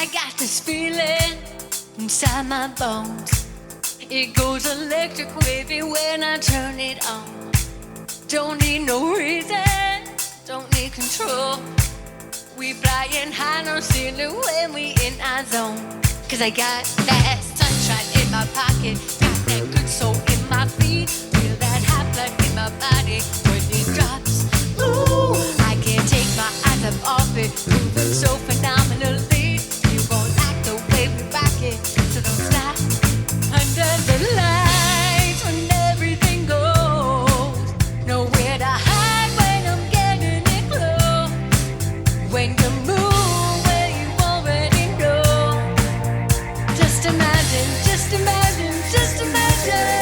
I got this feeling inside my bones. It goes electric wavy when I turn it on. Don't need no reason, don't need control. We flying high, no ceiling when we in our zone. Cause I got that sunshine in my pocket, got that good soul in my feet, feel that hot blood in my body when it drops. Ooh, I can't take my eyes up off it, moving so phenomenally. You gon' like the way we rock it, so don't stop. Under the lights when everything goes, nowhere to hide when I'm getting it close. When you move where you already know, just imagine, just imagine, just imagine.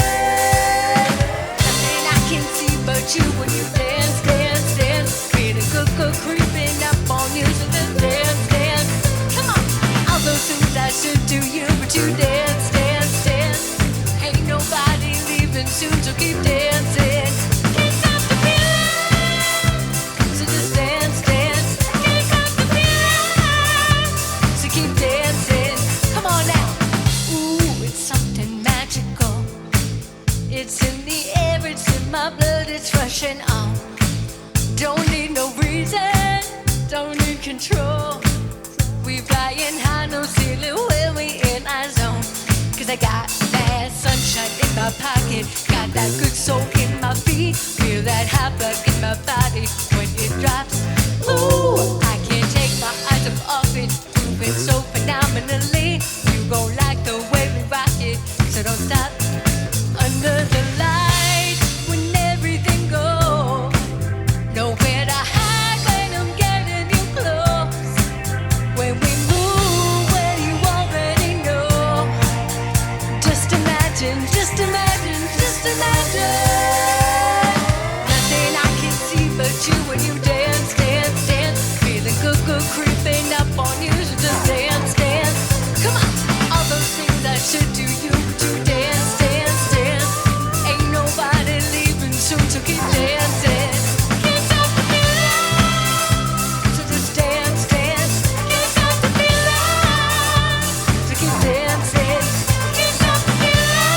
Nothing I can see but you when you dance, dance, dance. Feeling good, good creeping up on you, so just dance, dance. Come on, all those things I should do you, but you dance, dance, dance. Ain't nobody leaving soon, so keep dancing. Can't stop the feeling, so just dance, dance. Can't stop the feeling, so keep dancing. Come on now. Ooh, it's something magical. It's in the air, it's in my blood, it's rushing on. Don't need no reason, don't need control. We flying high, no ceiling when we in our zone. Cause I got that sunshine in my pocket, got that good soul in my feet, feel that hot blood in my body when it drops. Ooh, I can't take my eyes off it, moving so phenomenally. You gon' like the way we rock it, so don't stop. Under the light when everything goes, nowhere to hide when I'm getting you close. When we move where you already know, just imagine, just imagine, just imagine. Nothing I can see but you when you dance, dance, dance. Feeling good, good creeping up on you, so just dance, dance. Come on, all those things I should do you, but you dance, dance, dance. Ain't nobody leaving soon, so keep dancing. Can't stop the feeling, so just dance, dance. Can't stop the feeling, so keep dancing. Can't stop the feeling,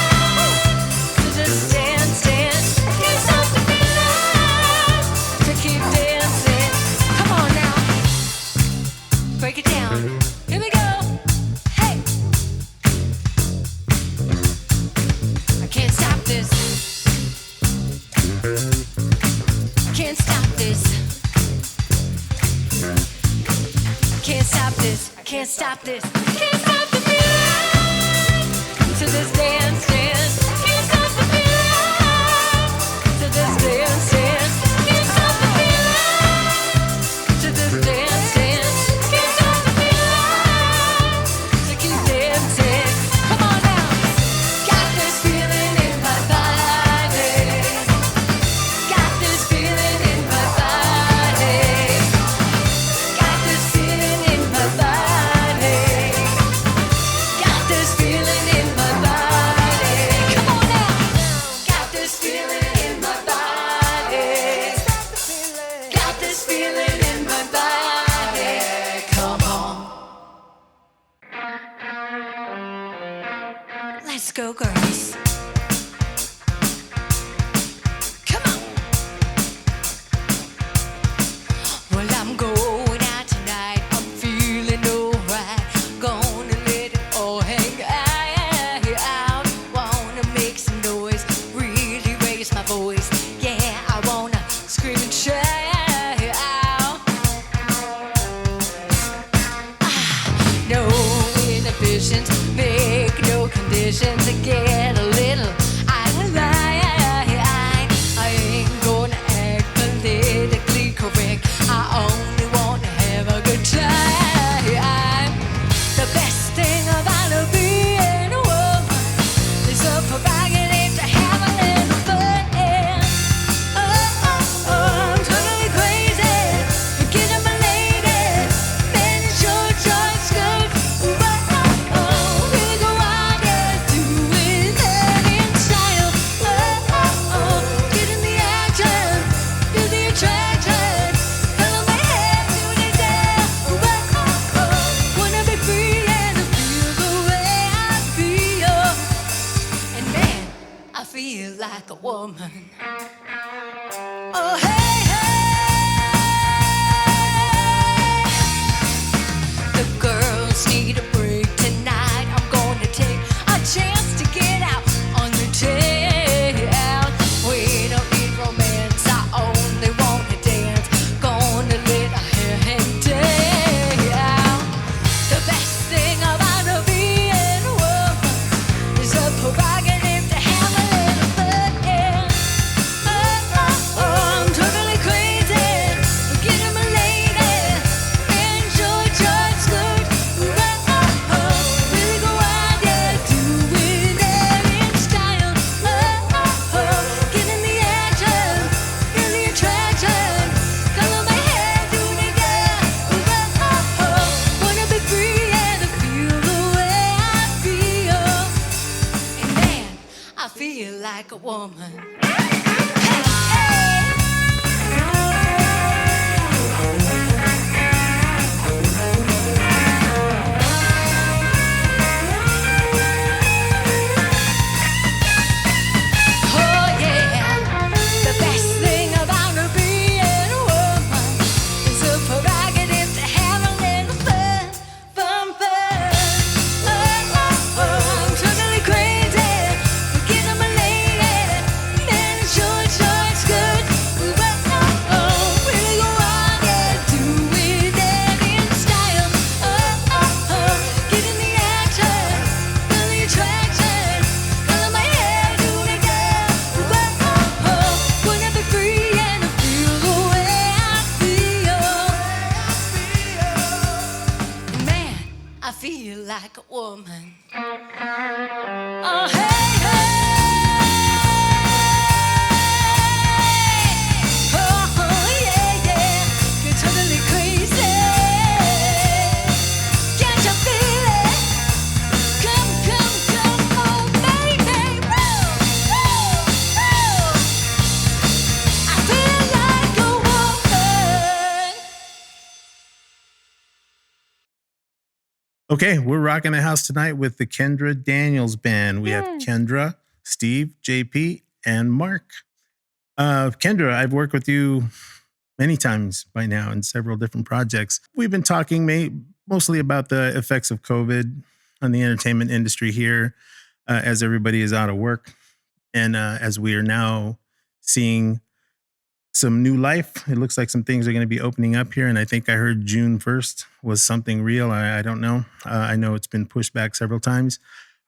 so just dance, dance. Can't stop the feeling, so keep dancing. Come on now, break it down. Here we go. Hey, I can't stop this. Can't stop this. Can't stop this. I can't stop this. Can't stop the feeling. So just dance, dance. Can't stop the feeling. So just dance, dance. Can't stop the feeling. So just dance, dance. Can't stop the feeling. So keep dancing. Come on now. Got this feeling in my body. Got this feeling in my body. Got this feeling in my body. Got this feeling in my body. Come on now. Got this feeling in my body. Got this feeling in my body. Come on. Let's go, girls. Come on. Well, I'm going out tonight. I'm feeling alright. Gonna let it all hang out. Wanna make some noise, really raise my voice. Yeah, I wanna scream and shout. No inhibitions, make no conditions again. like a woman. Like a woman. Oh, hey, hey. Oh, yeah, yeah. You're totally crazy. Can't you feel it? Come, oh, baby. Woo, woo, woo. I feel like a woman. Okay, we're rocking the house tonight with the Kendra Daniels Band. We have Kendra, Steve, JP, and Mark. Kendra, I've worked with you many times by now in several different projects. We've been talking mostly about the effects of COVID on the entertainment industry here as everybody is out of work. And as we are now seeing some new life. It looks like some things are going to be opening up here. And I think I heard June 1st was something real. I don't know. I know it's been pushed back several times.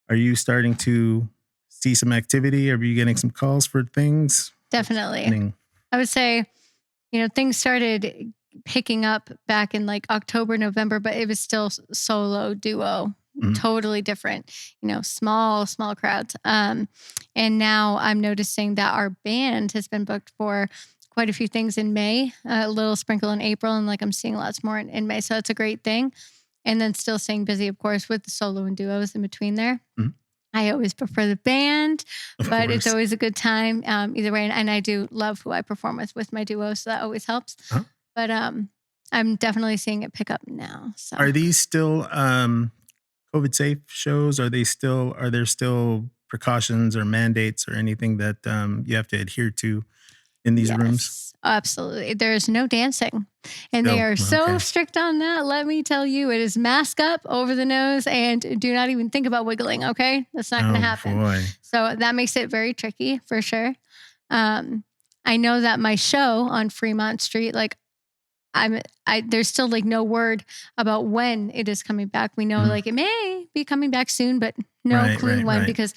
Are you starting to see some activity? Are you getting some calls for things? Definitely. I would say, things started picking up back in like October, November, but it was still solo, duo, totally different, small crowds. And now I'm noticing that our band has been booked for quite a few things in May, a little sprinkle in April, and like I'm seeing lots more in May. So it's a great thing. And then still staying busy, of course, with the solo and duos in between there. Mm-hmm. I always prefer the band, but it's always a good time either way. And I do love who I perform with my duos, so that always helps. Huh? But I'm definitely seeing it pick up now. So. Are these still COVID safe shows? Are there still precautions or mandates or anything that you have to adhere to in these rooms? Absolutely. There's no dancing. And they are so strict on that. Let me tell you, it is mask up over the nose and do not even think about wiggling. Okay. That's not going to happen. Boy. So that makes it very tricky for sure. I know that my show on Fremont Street, like there's still like no word about when it is coming back. We know like it may be coming back soon, but no clue when because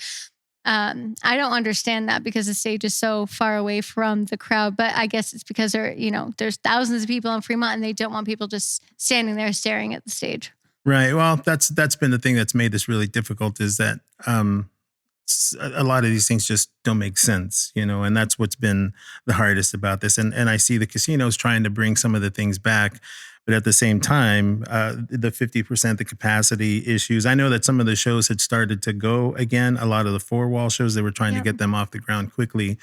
I don't understand that because the stage is so far away from the crowd, but I guess it's because there's thousands of people in Fremont and they don't want people just standing there staring at the stage. Right. Well, that's been the thing that's made this really difficult is that a lot of these things just don't make sense, and that's what's been the hardest about this. And I see the casinos trying to bring some of the things back. But at the same time, the 50%, the capacity issues, I know that some of the shows had started to go again. A lot of the 4-wall shows, they were trying to get them off the ground quickly.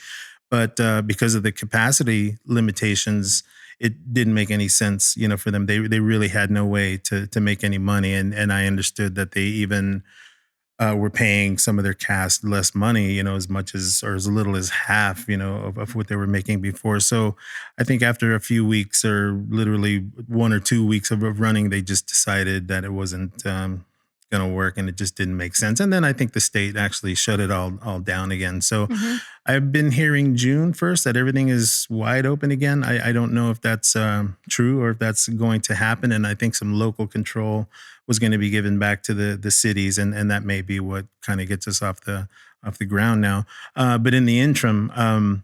But because of the capacity limitations, it didn't make any sense, for them. They really had no way to make any money. And I understood that they even were paying some of their cast less money, as much as or as little as half, of what they were making before. So I think after a few weeks or literally 1 or 2 weeks of running, they just decided that it wasn't going to work and it just didn't make sense. And then I think the state actually shut it all down again. So I've been hearing June 1st that everything is wide open again. I don't know if that's true or if that's going to happen. And I think some local control was going to be given back to the cities. And that may be what kind of gets us off the ground now. But in the interim,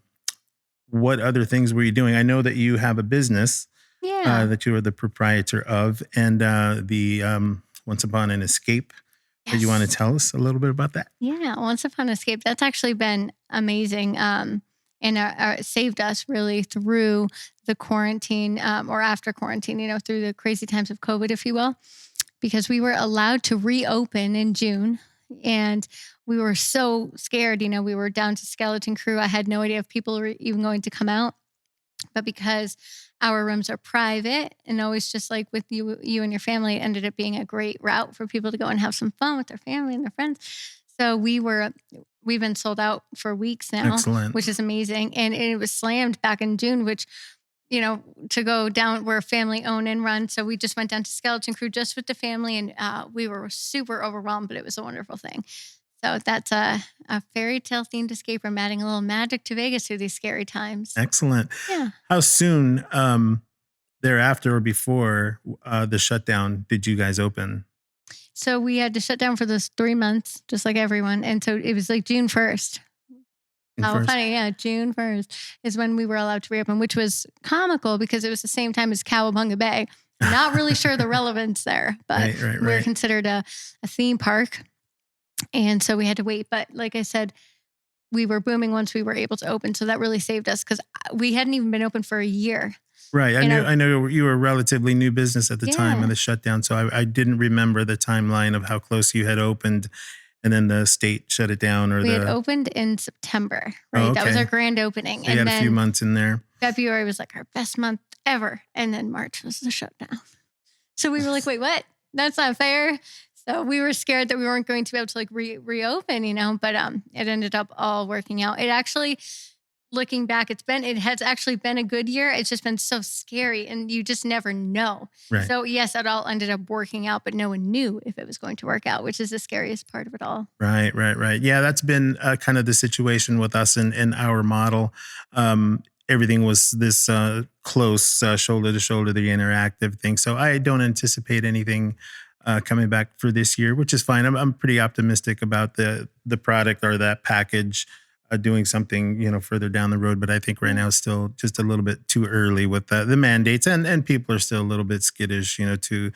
what other things were you doing? I know that you have a business that you are the proprietor of and the Once Upon an Escape. Yes. Do you want to tell us a little bit about that? Yeah, Once Upon an Escape. That's actually been amazing and saved us really through the quarantine or after quarantine, through the crazy times of COVID, if you will, because we were allowed to reopen in June And we were so scared. We were down to skeleton crew. I had no idea if people were even going to come out. But because our rooms are private and always just like with you and your family, it ended up being a great route for people to go and have some fun with their family and their friends. So we've been sold out for weeks now, Excellent. which is amazing. And it was slammed back in June, which, to go down, we're family owned and run. So we just went down to skeleton crew just with the family, and we were super overwhelmed, but it was a wonderful thing. So that's a fairy tale themed escape room, adding a little magic to Vegas through these scary times. Excellent. Yeah. How soon thereafter or before the shutdown did you guys open? So we had to shut down for those 3 months, just like everyone. And so it was like June 1st. Funny. Yeah. June 1st is when we were allowed to reopen, which was comical because it was the same time as Cowabunga Bay. Not really sure the relevance there, but we're considered a theme park. And so we had to wait. But like I said, we were booming once we were able to open. So that really saved us because we hadn't even been open for a year. Right. I know you were a relatively new business at the time of the shutdown. So I didn't remember the timeline of how close you had opened and then the state shut it down. We had opened in September, right? Oh, okay. That was our grand opening. So you had a few months in there. February was like our best month ever. And then March was the shutdown. So we were like, wait, what? That's not fair. So we were scared that we weren't going to be able to like reopen, but it ended up all working out. It actually, looking back, it has actually been a good year. It's just been so scary and you just never know. Right. So yes, it all ended up working out, but no one knew if it was going to work out, which is the scariest part of it all. Right. Yeah, that's been kind of the situation with us in our model. Everything was this close, shoulder to shoulder, the interactive thing. So I don't anticipate anything coming back for this year, which is fine. I'm pretty optimistic about the product or that package doing something, further down the road. But I think right now it's still just a little bit too early with the mandates, and people are still a little bit skittish, to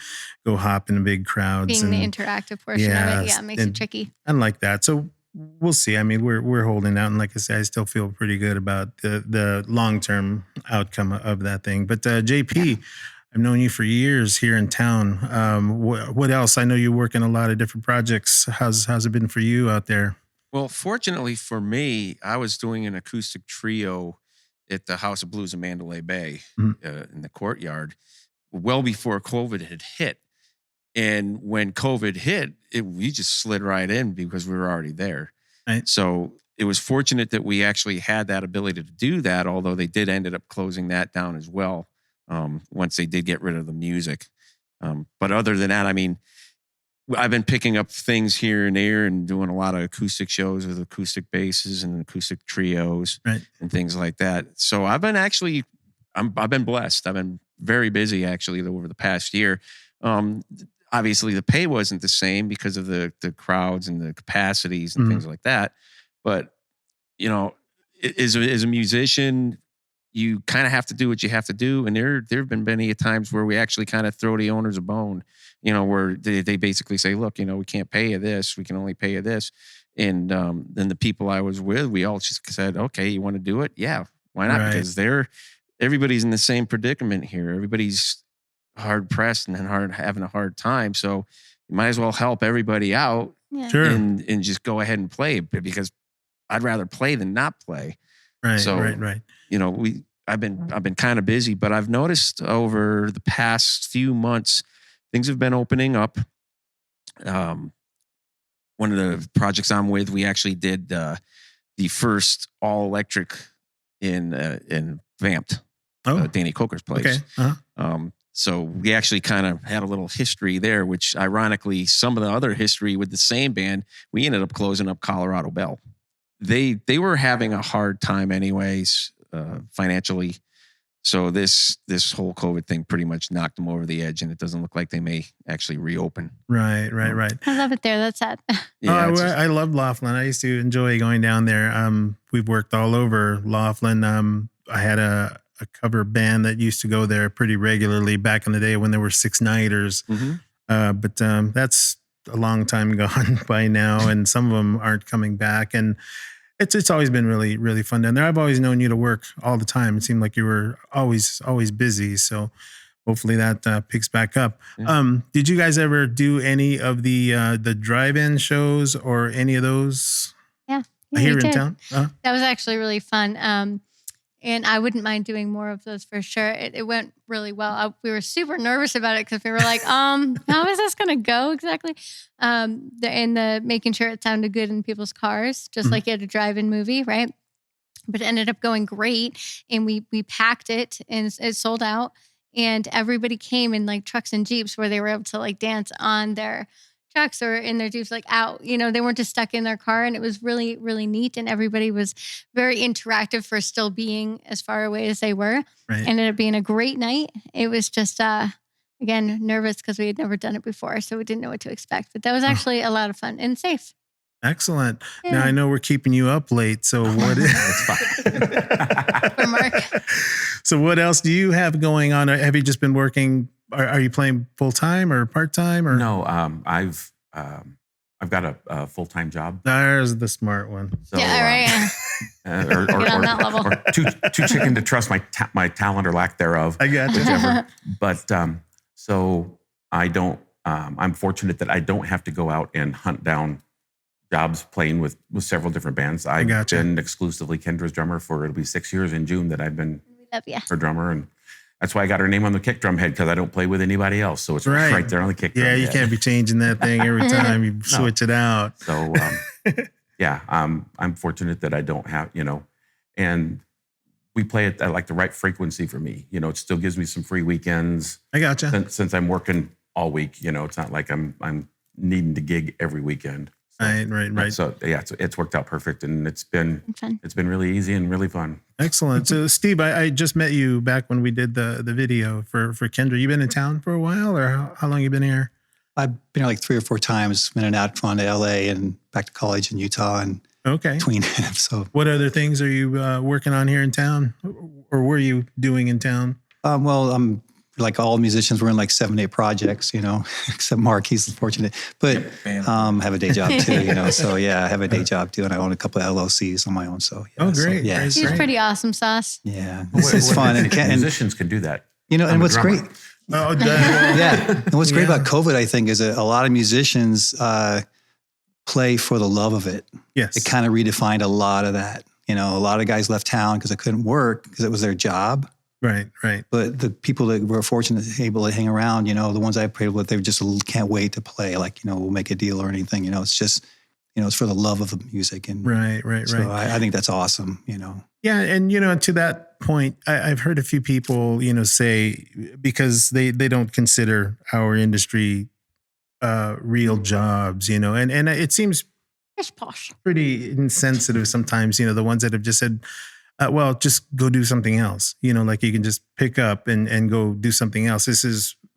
go hop in big crowds. Being the interactive portion of it, makes it tricky. And like that, so we'll see. I mean, we're holding out, and like I said, I still feel pretty good about the long term outcome of that thing. But JP. I've known you for years here in town. What else? I know you work in a lot of different projects. How's it been for you out there? Well, fortunately for me, I was doing an acoustic trio at the House of Blues in Mandalay Bay in the courtyard well before COVID had hit. And when COVID hit, we just slid right in because we were already there. Right. So it was fortunate that we actually had that ability to do that, although they did ended up closing that down as well. Once they did get rid of the music. But other than that, I mean, I've been picking up things here and there and doing a lot of acoustic shows with acoustic basses and acoustic trios and things like that. So I've been I've been blessed. I've been very busy actually over the past year. Obviously the pay wasn't the same because of the crowds and the capacities and things like that. But, as a musician, you kind of have to do what you have to do. And there have been many times where we actually kind of throw the owners a bone, where they basically say, look, we can't pay you this. We can only pay you this. And then the people I was with, we all just said, okay, you want to do it? Yeah, why not? Right. Because everybody's in the same predicament here. Everybody's hard pressed and having a hard time. So you might as well help everybody out and just go ahead and play, because I'd rather play than not play. Right. So, right. I've been kind of busy, but I've noticed over the past few months, things have been opening up. One of the projects I'm with, we actually did the first all electric in Vamped, Danny Coker's place. Okay. Uh-huh. So we actually kind of had a little history there, which ironically, some of the other history with the same band, we ended up closing up Colorado Bell. They were having a hard time anyways, financially. So this whole COVID thing pretty much knocked them over the edge, and it doesn't look like they may actually reopen. Right. I love it there. That's sad. Yeah, I love Laughlin. I used to enjoy going down there. We've worked all over Laughlin. I had a cover band that used to go there pretty regularly back in the day when there were Six Nighters. But that's a long time gone by now, and some of them aren't coming back. And it's always been really, really fun down there. I've always known you to work all the time. It seemed like you were always busy. So hopefully that picks back up. Yeah. Did you guys ever do any of the drive-in shows or any of those Yeah, here we in did. town? That was actually really fun. And I wouldn't mind doing more of those for sure. It went really well. We were super nervous about it because we were like, how is this going to go exactly? The making sure it sounded good in people's cars, just like at a drive-in movie, right? But it ended up going great. And we packed it and it sold out. And everybody came in like trucks and Jeeps where they were able to like dance on their trucks or in their Jeeps, like out, they weren't just stuck in their car. And it was really, really neat. And everybody was very interactive for still being as far away as they were. Right. Ended up being a great night. It was just, again, nervous because we had never done it before. So we didn't know what to expect. But that was actually a lot of fun and safe. Excellent. Yeah. Now I know we're keeping you up late. So what For Mark. So what else do you have going on? Have you just been working? Are you playing full time or part time? Or No, I've got a full-time job. There's the smart one. So, Yeah, right. or Get on that level. or too chicken to trust my talent or lack thereof. I got you. Whichever. But so I don't. I'm fortunate that I don't have to go out and hunt down jobs playing with several different bands. I've gotcha. been exclusively Kendra's drummer for it'll be 6 years in June that I've been Love ya. her drummer, and that's why I got her name on the kick drum head because I don't play with anybody else. So it's Right. right there on the kick drum Yeah, you head. can't be changing that thing every time you switch it out. So, yeah, I'm fortunate that I don't have, and we play it at like the right frequency for me. It still gives me some free weekends I gotcha. since I'm working all week. It's not like I'm needing to gig every weekend. So, Right. So yeah, it's worked out perfect, and it's been Fun. really easy and really fun. Excellent. So Steve, I just met you back when we did the video for Kendra. You been in town for a while, or how long you been here? I've been here like 3 or 4 times, been in and out, gone to LA and back to college in Utah and Okay. between. So, What other things are you working on here in town, or were you doing in town? well, I'm like all musicians, we're in like 7, 8 projects, except Mark, he's fortunate, but have a day job too, So yeah, I have a day job too, and I own a couple of LLCs on my own. So yeah, Oh, great. yeah, Great. He's pretty awesome, Sauce. yeah, this is fun, and musicians can do that. and I'm a what's drummer. great. Oh, Yeah. And what's great Yeah. about COVID, I think, is that a lot of musicians play for the love of it. Yes. It kind of redefined a lot of that. A lot of guys left town because they couldn't work because it was their job. Right. But the people that were fortunate able to hang around, the ones I played with, they just can't wait to play. Like, we'll make a deal or anything. It's just, it's for the love of the music. And Right. so I think that's awesome. Yeah, and to that point, I've heard a few people, say because they don't consider our industry real jobs, and it seems Pish posh. pretty insensitive sometimes. The ones that have just said, well, just go do something else. Like you can just pick up and go do something else.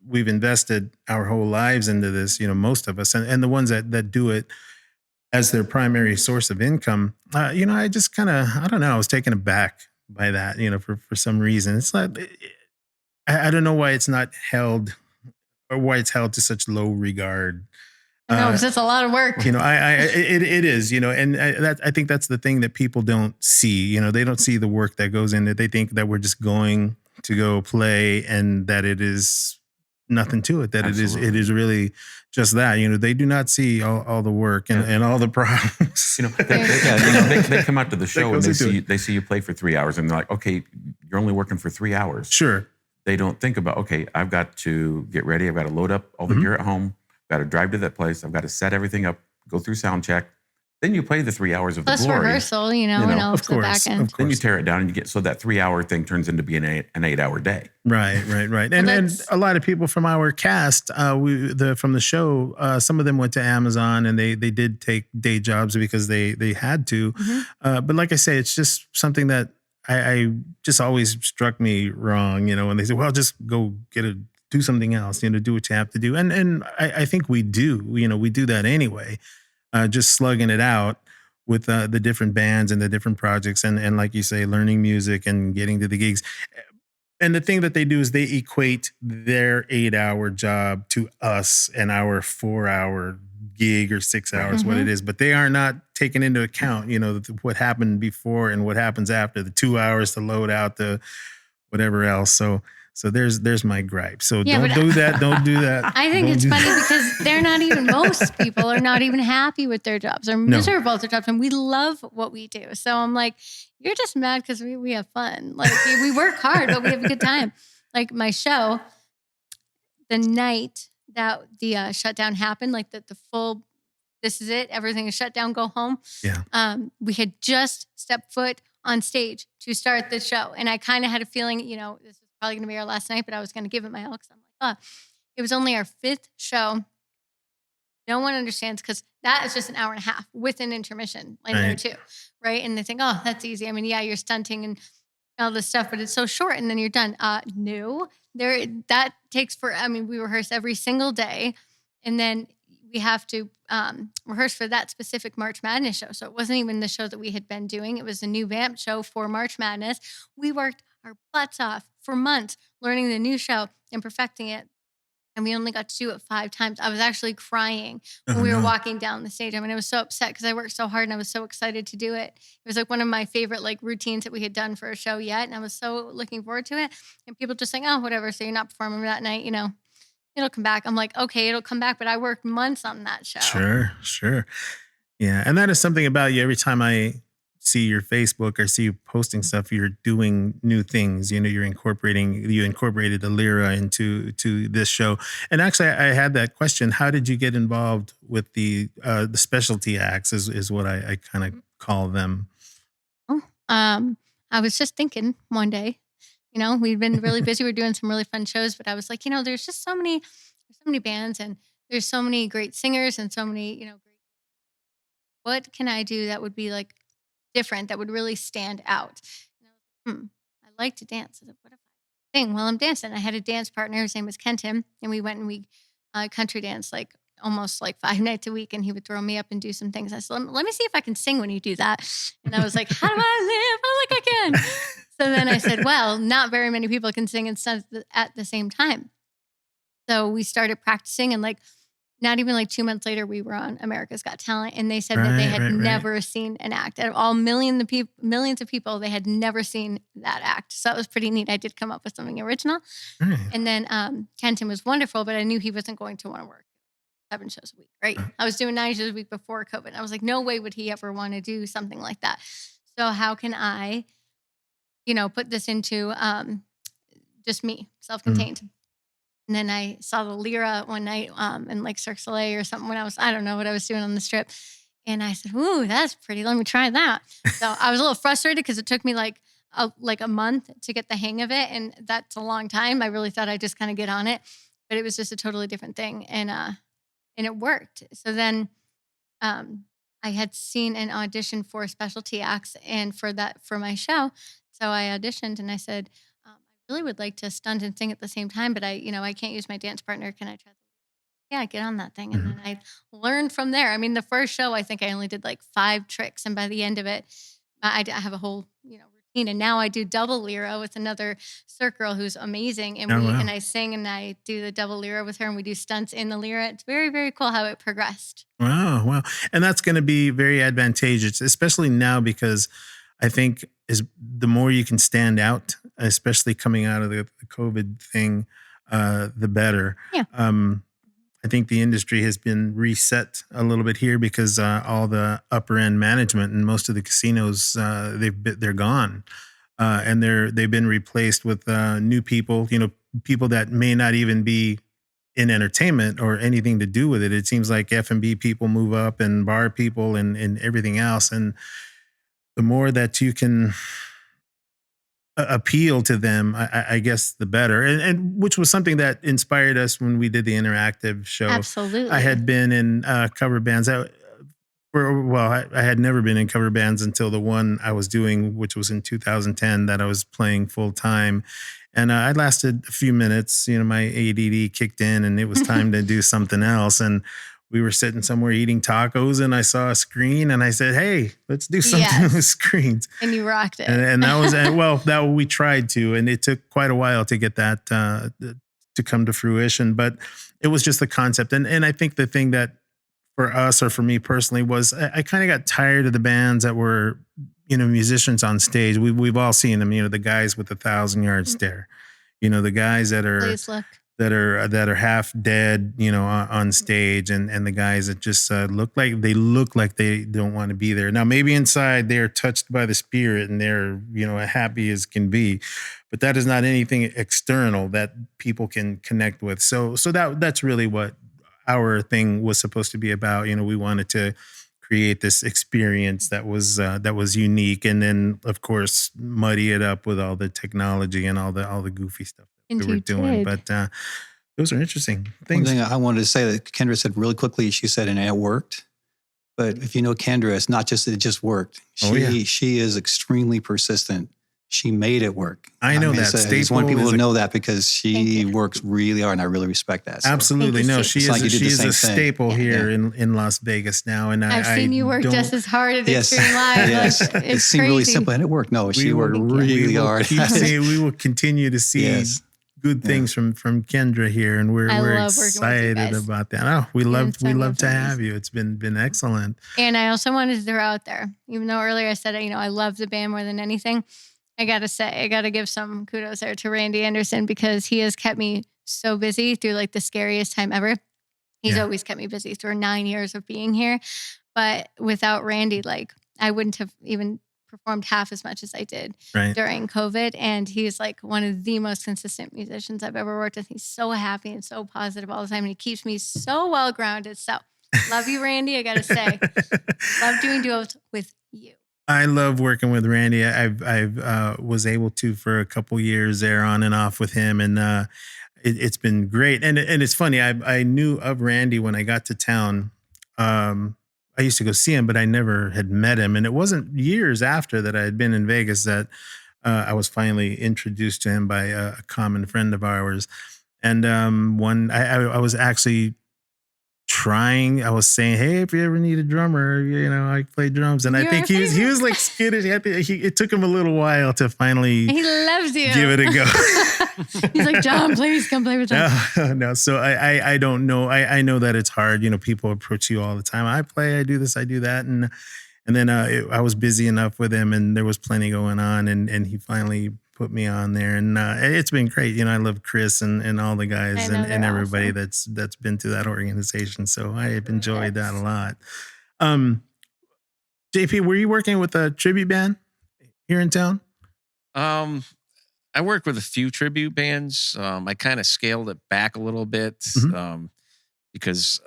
We've invested our whole lives into this, most of us, and the ones that do it as their primary source of income, I just kind of, I don't know, I was taken aback by that, for some reason. It's not, I don't know why it's not held, or why it's held to such low regard. No, because it's a lot of work. It is, and I think that's the thing that people don't see. They don't see the work that goes in it. They think that we're just going to go play and that it is nothing to it, that Absolutely. it is really just that. They do not see all the work and all the problems. They come out to the show and goes into they see you play for 3 hours and they're like, okay, you're only working for 3 hours. Sure. They don't think about, okay, I've got to get ready. I've got to load up all the gear at home. I've got to drive to that place. I've got to set everything up, go through sound check. Then you play the 3 hours of the Plus glory. rehearsal, and all of to the back course, end. of Then you course. tear it down and you get, so that 3 hour thing turns into being an 8-hour day. Right. And that's- a lot of people from our cast, from the show, some of them went to Amazon and they did take day jobs because they had to. But like I say, it's just something that I just always struck me wrong, when they say, well, just go do something else, do what you have to do. And I think we do, we do that anyway, just slugging it out with the different bands and the different projects and like you say, learning music and getting to the gigs. And the thing that they do is they equate their 8-hour job to us and our 4-hour gig or 6 hours, what it is. But they are not taking into account, what happened before and what happens after, the 2 hours to load out, the whatever else. So there's my gripe. So Yeah, don't but do that. Don't do that. I think Don't it's do funny that. because they're not even, most people are not even happy with their jobs or No. miserable at their jobs. And we love what we do. So I'm like, you're just mad because we have fun. Like we work hard, but we have a good time. Like my show, the night that the shutdown happened, like the full, this is it, everything is shut down, go home. Yeah. We had just stepped foot on stage to start the show. And I kind of had a feeling, this was probably going to be our last night, but I was going to give it my all because I'm like, it was only our 5th show. No one understands because that is just an hour and a half with an intermission in there too, right? And they think, oh, that's easy. I mean, yeah, you're stunting and all this stuff, but it's so short and then you're done. No, that takes we rehearse every single day. And then we have to rehearse for that specific March Madness show. So it wasn't even the show that we had been doing. It was a new vamp show for March Madness. We worked our butts off for months learning the new show and perfecting it. And we only got to do it 5 times. I was actually crying when we were walking down the stage. I mean, I was so upset because I worked so hard and I was so excited to do it. It was like one of my favorite routines that we had done for a show yet. And I was so looking forward to it. And people just saying, oh, whatever. So you're not performing that night, it'll come back. I'm like, okay, it'll come back. But I worked months on that show. Sure. Yeah. And that is something about you. Every time I see your Facebook or see you posting stuff, you're doing new things. You incorporated the lyra into this show. And actually, I had that question. How did you get involved with the specialty acts is what I kind of call them. Oh, I was just thinking one day, we've been really busy. We're doing some really fun shows, but I was like, there's just so many bands and there's so many great singers and so many, great. What can I do that would be different, that would really stand out? And I was like, I like to dance. I said, what if I sing while I'm dancing? I had a dance partner. His name was Kendra, and we went and we country danced almost 5 nights a week, and he would throw me up and do some things. I said, let me see if I can sing when you do that. And I was like, how do I live? I'm like, I can. So then I said, well, not very many people can sing and stuff at the same time. So we started practicing, and not even 2 months later, we were on America's Got Talent, and they said that they had never seen an act. Out of all millions of people, they had never seen that act. So that was pretty neat. I did come up with something original. And then Kenton was wonderful, but I knew he wasn't going to want to work 7 shows a week, right? I was doing 9 shows a week before COVID. I was like, no way would he ever want to do something like that. So how can I, put this into just me, self-contained? And then I saw the lyra one night in Cirque du Soleil or something when I don't know what I was doing on the strip. And I said, ooh, that's pretty. Let me try that. So I was a little frustrated because it took me a month to get the hang of it. And that's a long time. I really thought I'd just kind of get on it. But it was just a totally different thing. And it worked. So then I had seen an audition for specialty acts and for my show. So I auditioned and I said, really would like to stunt and sing at the same time, but I can't use my dance partner. Can I try? Yeah, get on that thing. And then I learned from there. I mean, the first show, I think I only did 5 tricks. And by the end of it, I have a whole, routine. And now I do double lyra with another Cirque girl who's amazing. And and I sing and I do the double lyra with her and we do stunts in the lyra. It's very, very cool how it progressed. Wow. And that's going to be very advantageous, especially now, because I think the more you can stand out, especially coming out of the COVID thing, the better. Yeah. I think the industry has been reset a little bit here because all the upper end management and most of the casinos they're gone, and they've been replaced with new people. People that may not even be in entertainment or anything to do with it. It seems like F&B people move up and bar people and everything else, and the more that you can appeal to them, I guess the better. And which was something that inspired us when we did the interactive show. Absolutely. I had been in cover bands. I had never been in cover bands until the one I was doing, which was in 2010, that I was playing full time. And I lasted a few minutes. My ADD kicked in and it was time to do something else. And we were sitting somewhere eating tacos and I saw a screen and I said, hey, let's do something with screens. And you rocked it. And that was, that we tried to, and it took quite a while to get that to come to fruition, but it was just the concept. And I think the thing that for us, or for me personally, was I kind of got tired of the bands that were, musicians on stage. We've all seen them, the guys with the 1,000-yard stare, the guys that are Please look. that are half dead, on stage, and the guys that just look like they don't want to be there. Now, maybe inside they're touched by the spirit and they're, happy as can be, but that is not anything external that people can connect with. So that's really what our thing was supposed to be about. We wanted to create this experience that was unique, and then of course muddy it up with all the technology and all the goofy stuff that we were doing. But those are interesting things. One thing I wanted to say that Kendra said really quickly, she said, and it worked. But if you know Kendra, it's not just that it just worked. She is extremely persistent. She made it work. I know that. I just want people to know that, because she works really hard, and I really respect that. So. Absolutely. No, she is a staple here in Las Vegas now. And I've seen you work just as hard at Extreme Live. Yes. Like, it seemed really simple, and it worked. No, she worked really hard. We will continue to see good things from Kendra here, and we're excited about that. Oh, we love to have you. It's been excellent. And I also wanted to throw out there, even though earlier I said, I love the band more than anything, I got to give some kudos there to Randy Anderson, because he has kept me so busy through like the scariest time ever. He's always kept me busy through 9 years of being here. But without Randy, like I wouldn't have even performed half as much as I did during COVID. And he's like one of the most consistent musicians I've ever worked with. He's so happy and so positive all the time. And he keeps me so well grounded. So love you, Randy. I got to say, love doing duos with you. I love working with Randy. I've was able to for a couple years there on and off with him, and it's been great. And it's funny. I knew of Randy when I got to town. I used to go see him, but I never had met him. And it wasn't years after that I had been in Vegas that I was finally introduced to him by a common friend of ours. And I was actually I was saying, hey, if you ever need a drummer, I play drums. And I think he was like skittish. It took him a little while to finally he loves you. Give it a go. He's like, John, please come play with us. No. So I don't know. I know that it's hard. People approach you all the time. I play, I do this, I do that. And then I was busy enough with him, and there was plenty going on. And he finally put me on there, and it's been great. I love Chris and all the guys and everybody awesome. that's been to that organization. So I have enjoyed that a lot. JP, were you working with a tribute band here in town? I worked with a few tribute bands. I kind of scaled it back a little bit because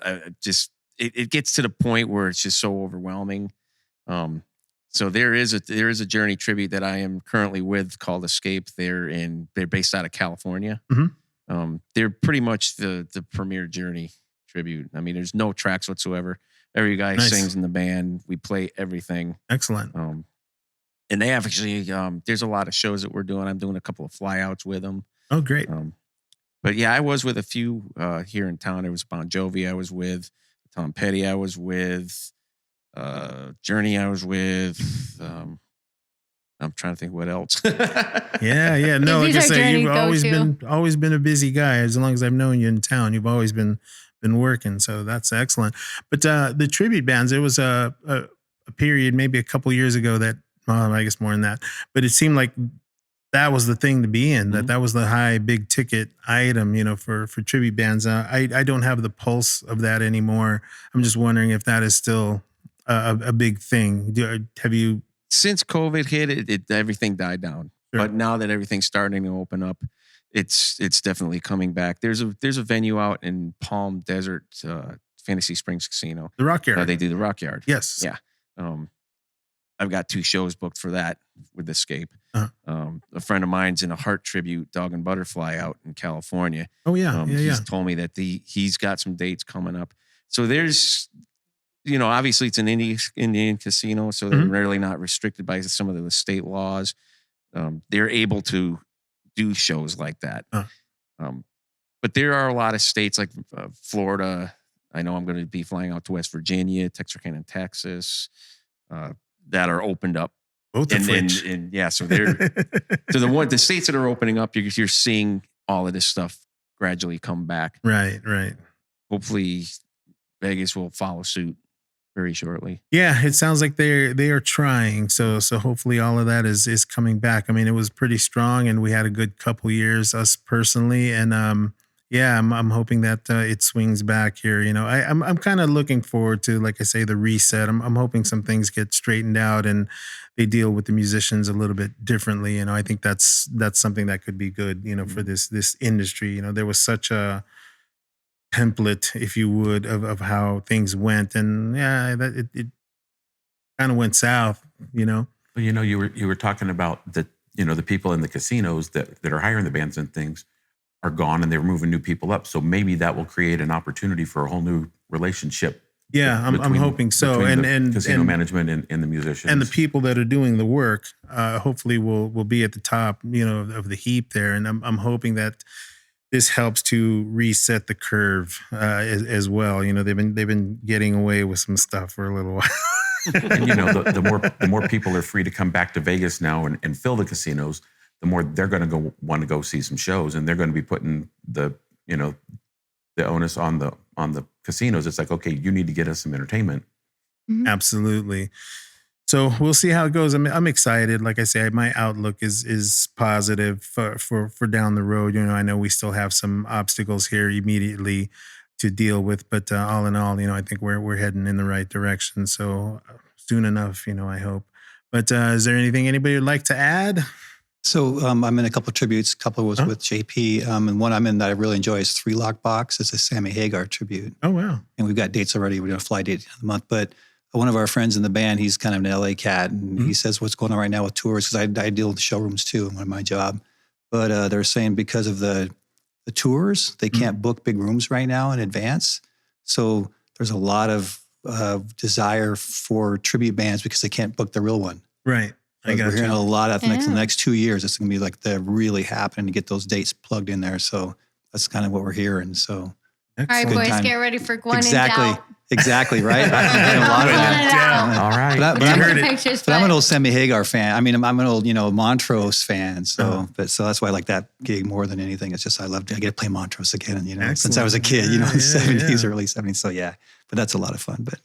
it gets to the point where it's just so overwhelming. So there is a Journey tribute that I am currently with called Escape. They're based out of California. Mm-hmm. They're pretty much the premier Journey tribute. I mean, there's no tracks whatsoever. Every guy sings in the band. We play everything. Excellent. And they actually, there's a lot of shows that we're doing. I'm doing a couple of flyouts with them. Oh, great. But yeah, I was with a few here in town. There was Bon Jovi I was with, Tom Petty I was with, Journey I was with. I'm trying to think what else. Yeah. No, like I say, you've always been a busy guy. As long as I've known you in town, you've always been working. So that's excellent. But the tribute bands, it was a period maybe a couple years ago that, well, I guess more than that, but it seemed like that was the thing to be in. That was the high big ticket item, for tribute bands. I don't have the pulse of that anymore. I'm just wondering if that is still a big thing. Have you? Since COVID hit, everything died down. Sure. But now that everything's starting to open up, it's definitely coming back. There's a venue out in Palm Desert, Fantasy Springs Casino. The Rock Yard. They do the Rock Yard. Yes. Yeah. I've got 2 shows booked for that with Escape. Uh-huh. A friend of mine's in a Heart tribute, Dog and Butterfly, out in California. Oh yeah. He's told me that he's got some dates coming up. So there's, obviously it's an Indian casino, so they're rarely not restricted by some of the state laws. They're able to do shows like that. But there are a lot of states like Florida. I know I'm going to be flying out to West Virginia, Texarkana, Texas, that are opened up. Both of which. And yeah, so they're so the states that are opening up, you're seeing all of this stuff gradually come back. Right. Hopefully, Vegas will follow suit very shortly. Yeah, it sounds like they are trying. So hopefully all of that is coming back. I mean, it was pretty strong, and we had a good couple years, us personally, and yeah, I'm hoping that it swings back here. You know, I'm kind of looking forward to, like I say, the reset. I'm hoping some things get straightened out and they deal with the musicians a little bit differently. You know, I think that's something that could be good. You know, for this industry. You know, there was such a template, if you would, of how things went, and yeah, that it kind of went south. You know. Well, you know, you were talking about the the people in the casinos that are hiring the bands and things are gone, and they're moving new people up. So maybe that will create an opportunity for a whole new relationship. Yeah, I'm hoping so. And casino management and the musicians and the people that are doing the work, hopefully will be at the top, you know, of the heap there. And I'm hoping that this helps to reset the curve as well. You know, they've been getting away with some stuff for a little while. And you know, the more people are free to come back to Vegas now and fill the casinos, the more they're going to want to go see some shows, and they're going to be putting the onus on the casinos. It's like, okay, you need to get us some entertainment. Mm-hmm. Absolutely. So we'll see how it goes. I'm excited. Like I say, my outlook is positive for down the road. You know, I know we still have some obstacles here immediately to deal with, but all in all, you know, I think we're heading in the right direction. So soon enough, you know, I hope. But is there anything anybody would like to add? So I'm in a couple of tributes. A couple was with JP, and one I'm in that I really enjoy is 3 Lock Box. It's a Sammy Hagar tribute. Oh, wow. And we've got dates already. We're going to fly date of the month. But one of our friends in the band, he's kind of an LA cat, and he says what's going on right now with tours, because I deal with the showrooms too in my job. But they're saying because of the tours, they can't book big rooms right now in advance. So there's a lot of desire for tribute bands because they can't book the real one. Right. We're hearing a lot of the next 2 years. It's going to be like they're really happening to get those dates plugged in there. So that's kind of what we're hearing. So, all right, boys, get ready for Gwen exactly. in Doubt. Exactly, right? I'm a lot of that. All right. But I'm an old Sammy Hagar fan. I mean, I'm an old, Montrose fan. So, so that's why I like that gig more than anything. It's just I get to play Montrose again. You know, Excellent. since I was a kid. You know, in the 70s, early 70s. So yeah, but that's a lot of fun. But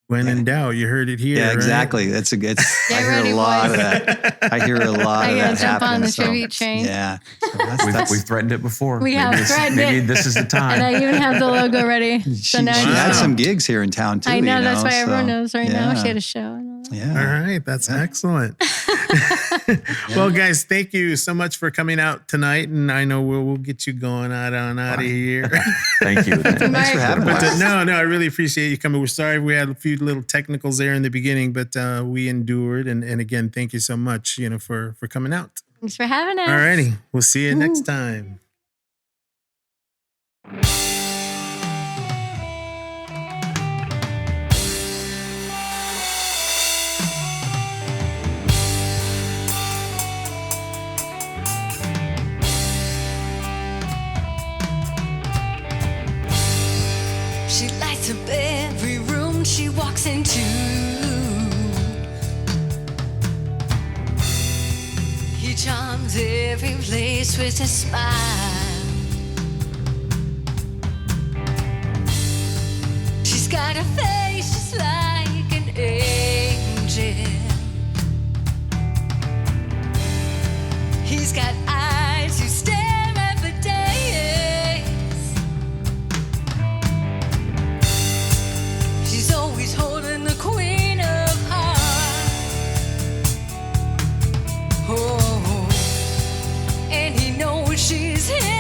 when in doubt, you heard it here. Yeah, right? exactly. I hear a lot of that. I hear a lot of that jump happening. on the tribute train. Yeah, we've threatened it before. We have threatened it. Maybe this is the time. And I even have the logo ready. She had some gigs here in town too. I know, that's why everyone knows right now. She had a show. And all that. Yeah. All right. That's excellent. Well, guys, thank you so much for coming out tonight. And I know we'll get you going out of here. Thank you. Thanks for having us. No, I really appreciate you coming. We're sorry we had a few little technicals there in the beginning, but we endured. And again, thank you so much, for coming out. Thanks for having us. All righty. We'll see you next time. She lights up every room she walks into. He charms every place with a smile. She's got a face just like an angel. He's got eyes who stare at for days. She's always holding the queen of hearts. Oh, and he knows she's his.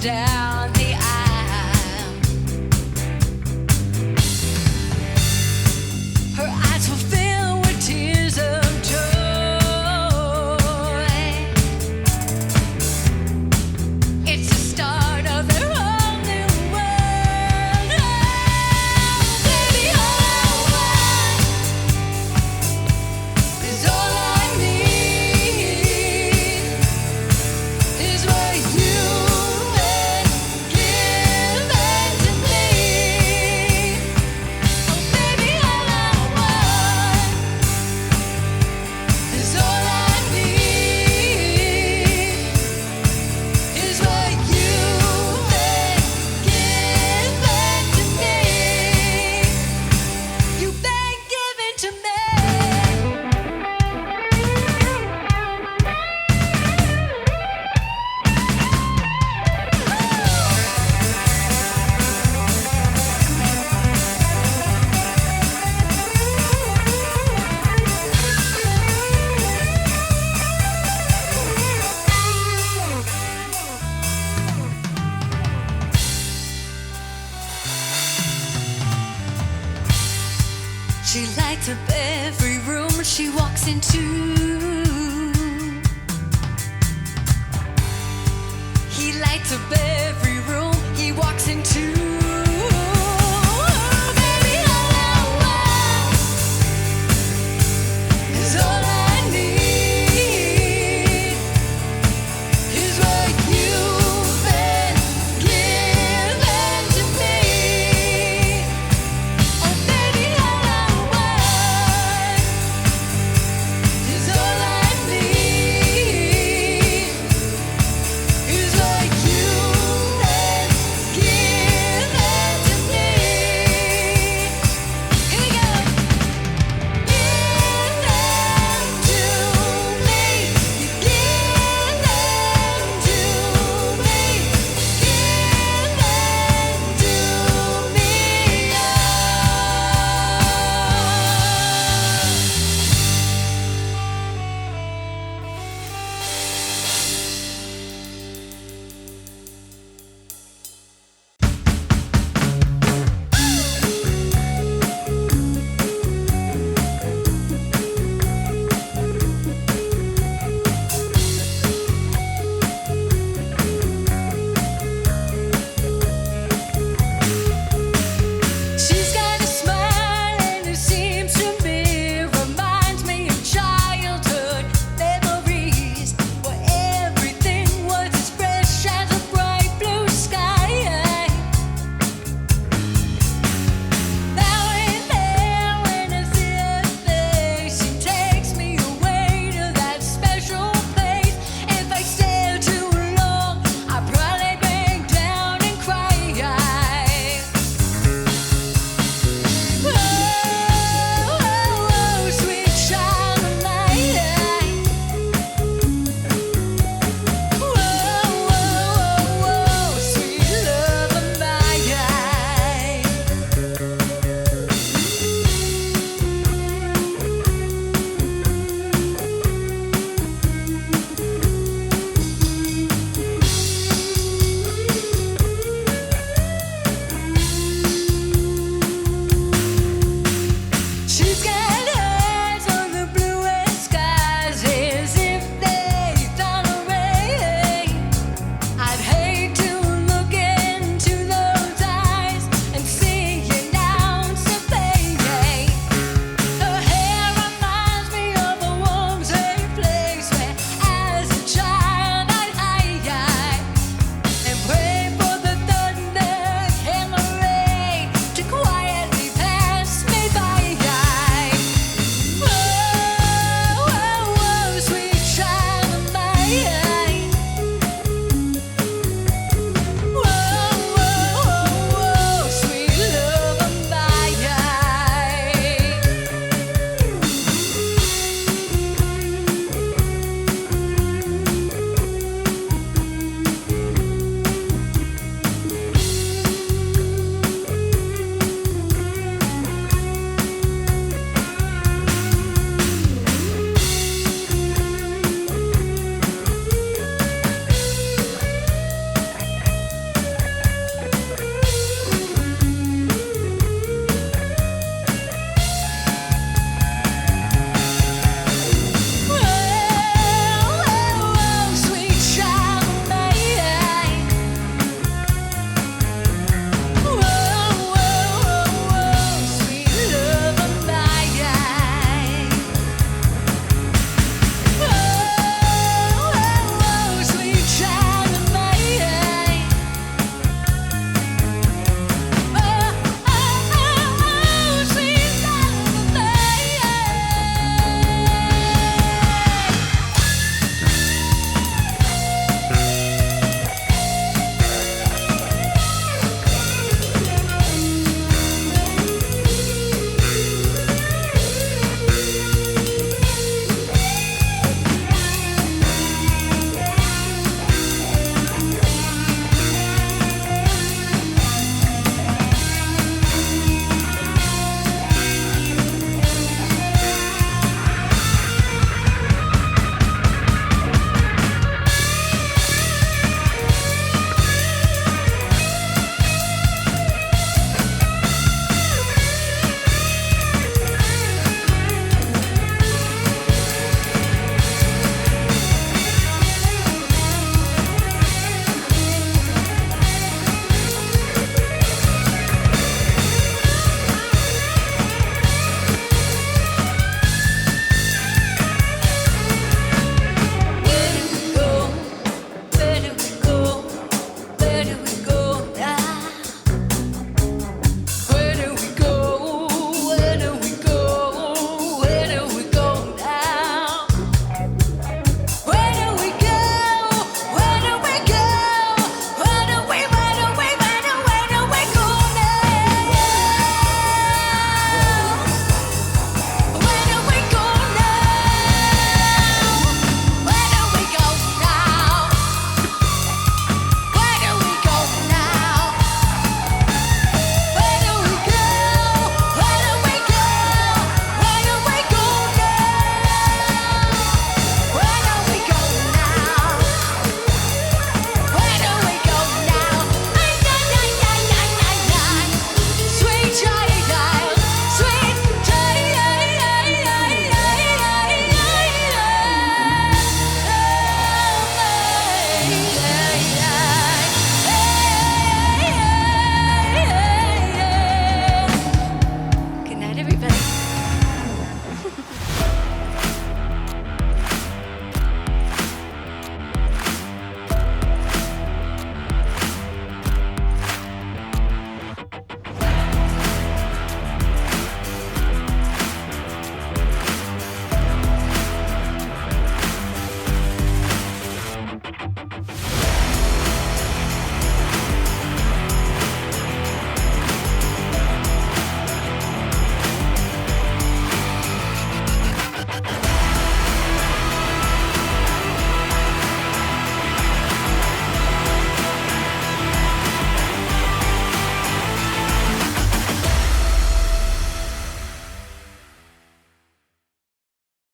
down the aisle. Her eyes were filled with tears of joy. It's the start of their whole new world. Oh, baby, all I want is all I need. Is what you've been giving to me. Oh, baby, all I want is all I need. Is what you've been giving to me. You've been giving to me. She lights up every room she walks into. He lights up